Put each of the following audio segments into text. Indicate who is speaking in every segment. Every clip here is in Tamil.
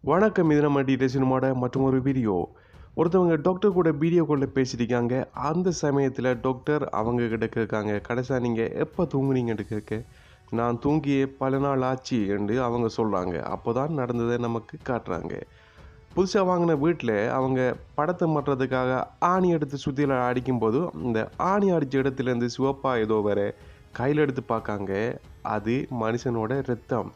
Speaker 1: வணக்கம். இது நம்ம சினிமாவோட மற்றும் ஒரு வீடியோ. ஒருத்தவங்க டாக்டர் கூட வீடியோ காலில் பேசியிருக்காங்க. அந்த சமயத்தில் டாக்டர் அவங்க கிட்ட கேட்காங்க, கடைசியாக நீங்கள் எப்போ தூங்குனீங்கன்னு கேட்க, நான் தூங்கியே பல நாள் ஆச்சு என்று அவங்க சொல்கிறாங்க. அப்போ தான் நடந்ததை நமக்கு காட்டுறாங்க. புதுசாக வாங்கின வீட்டில் அவங்க படத்தை மாட்டுறதுக்காக ஆணி எடுத்து சுற்றியில் அடிக்கும்போது இந்த ஆணி அடித்த இடத்துலேருந்து சிவப்பாக ஏதோ வேற கையில் எடுத்து பார்க்காங்க. அது மனுஷனோட ரத்தம்.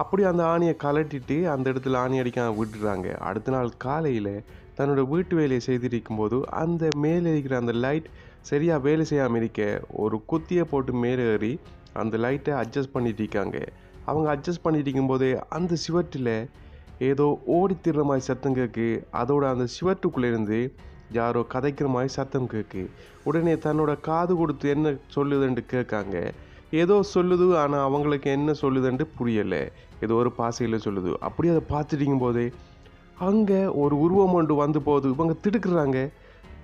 Speaker 1: அப்படி அந்த ஆணியை கலட்டிட்டு அந்த இடத்துல ஆணி அடிக்காம விட்டுறாங்க. அடுத்த நாள் காலையில் தன்னோட வீட்டு வேலையை செய்திருக்கும்போது அந்த மேலே இருக்கிற அந்த லைட் சரியாக வேலை செய்யாமல் இருக்க ஒரு குத்தியை போட்டு மேலே ஏறி அந்த லைட்டை அட்ஜஸ்ட் பண்ணிட்டு இருக்காங்க. அவங்க அட்ஜஸ்ட் பண்ணிட்டு இருக்கும்போதே அந்த சிவட்டில் ஏதோ ஓடித்திடுற மாதிரி சத்தம் கேட்கு. அதோட அந்த சிவட்டுக்குள்ளேருந்து யாரோ கதைக்கிற மாதிரி சத்தம் கேட்கு. உடனே தன்னோட காது கொடுத்து என்ன சொல்லுதுன்ட்டு கேட்காங்க. ஏதோ சொல்லுது, ஆனால் அவங்களுக்கு என்ன சொல்லுதுன்ட்டு புரியலை. ஏதோ ஒரு பாசையில் சொல்லுது. அப்படி அதை பார்த்துட்டிக்கும் போதே அங்கே ஒரு உருவம் ஒன்று வந்து போகுது. இவங்க திடுக்குறாங்க.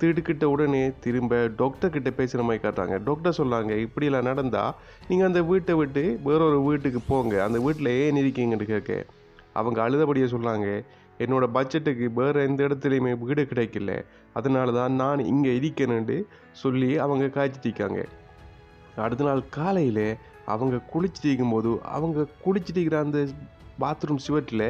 Speaker 1: திடுக்கிட்ட உடனே திரும்ப டாக்டர்கிட்ட பேசுகிற மாதிரி காட்டுறாங்க. டாக்டர் சொல்கிறாங்க, இப்படியெல்லாம் நடந்தால் நீங்கள் அந்த வீட்டை விட்டு வேறொரு வீட்டுக்கு போங்க, அந்த வீட்டில் ஏன் இருக்கீங்கன்னு கேட்க அவங்க அழுதபடியே சொல்கிறாங்க, என்னோடய பட்ஜெட்டுக்கு வேறு எந்த இடத்துலையுமே வீடு கிடைக்கல, அதனால தான் நான் இங்கே இருக்கணுன்ட்டு சொல்லி அவங்க காய்ச்சிட்டிருக்காங்க. அடுத்த நாள் காலையில் அவங்க குளிச்சுட்டு இருக்கும்போது அவங்க குளிச்சுட்டு இருக்கிற அந்த பாத்ரூம் சிவட்டில்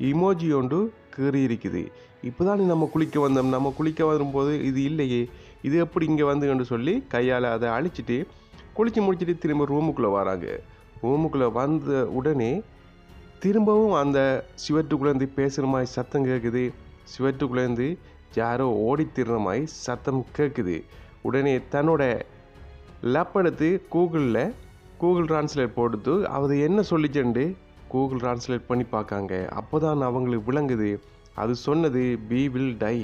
Speaker 1: இமோஜி ஒன்று கீறி இருக்குது. இப்போ தான் நம்ம குளிக்க வந்தோம், நம்ம குளிக்க வரும்போது இது இல்லையே, இது எப்படி இங்கே வந்துன்னு சொல்லி கையால் அதை அழிச்சிட்டு குளித்து முடிச்சுட்டு திரும்ப ரூமுக்குள்ளே வராங்க. ரூமுக்குள்ளே வந்த உடனே திரும்பவும் அந்த சிவட்டுக்குள்ளேருந்து பேசுகிற மாதிரி சத்தம் கேட்குது. சிவட்டுக்குள்ளேருந்து யாரோ ஓடித்திடுற மாதிரி சத்தம் கேட்குது. உடனே தன்னோட லேப் எடுத்து கூகுள் ட்ரான்ஸ்லேட் போட்டு அது என்ன சொல்லிச்சுண்டு கூகுள் ட்ரான்ஸ்லேட் பண்ணி பார்க்காங்க. அப்போ தான் அவங்களுக்கு விளங்குது, அது சொன்னது "we will die"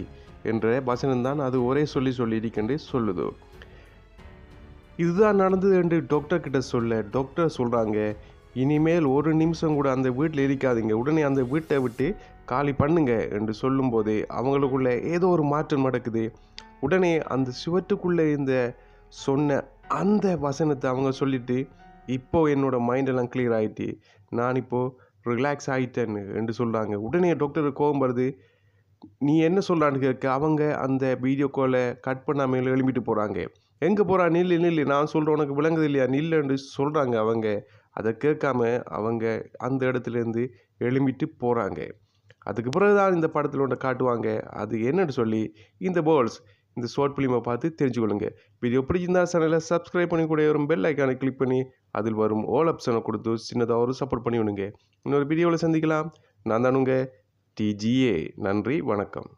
Speaker 1: என்ற வசனம்தான் அது ஒரே சொல்லியிருக்கேன்னு சொல்லுது. இதுதான் நடந்தது என்று டாக்டர் கிட்ட சொல்ல டாக்டர் சொல்கிறாங்க, இனிமேல் ஒரு நிமிஷம் கூட அந்த வீட்டில் இருக்காதீங்க, உடனே அந்த வீட்டை விட்டு காலி பண்ணுங்க என்று சொல்லும்போதே அவங்களுக்குள்ள ஏதோ ஒரு மாற்றம் நடக்குது. உடனே அந்த சுவட்டுக்குள்ளே இந்த சொன்ன அந்த வசனத்தை அவங்க சொல்லிவிட்டு, இப்போது என்னோடய மைண்டெல்லாம் கிளியர் ஆகிட்டு நான் இப்போது ரிலாக்ஸ் ஆகிட்டேன்னு என்று சொல்கிறாங்க. உடனே டாக்டருக்கு கோபம் வருது. நீ என்ன சொல்கிறான்னு கேட்க அவங்க அந்த வீடியோ காலை கட் பண்ணாமல் எழுப்பிட்டு போகிறாங்க. எங்கே போகிறா, நில்லு, நான் சொல்கிறேன் உனக்கு விளங்குது இல்லையா, நில்லுன்னு சொல்கிறாங்க. அவங்க அதை கேட்காம அவங்க அந்த இடத்துலேருந்து எழும்பிட்டு போகிறாங்க. அதுக்கு பிறகு தான் இந்த படத்தில் ஒன்று காட்டுவாங்க. அது என்னன்னு சொல்லி இந்த பேர்ல்ஸ் இந்த ஷார்ட் ஃபிலிமை பார்த்து தெரிஞ்சுக்கொள்ளுங்க. வீடியோ பிடிச்சிருந்தா சேனலை சப்ஸ்கிரைப் பண்ணி கூட வரும் பெல் ஐக்கானை கிளிக் பண்ணி அதில் வரும் ஆல் ஆப்ஷனை கொடுத்து சின்னதாக ஒரு சப்போர்ட் பண்ணி விடுங்க. இன்னொரு வீடியோவில் சந்திக்கலாம். நான் தானுங்க TGA. நன்றி, வணக்கம்.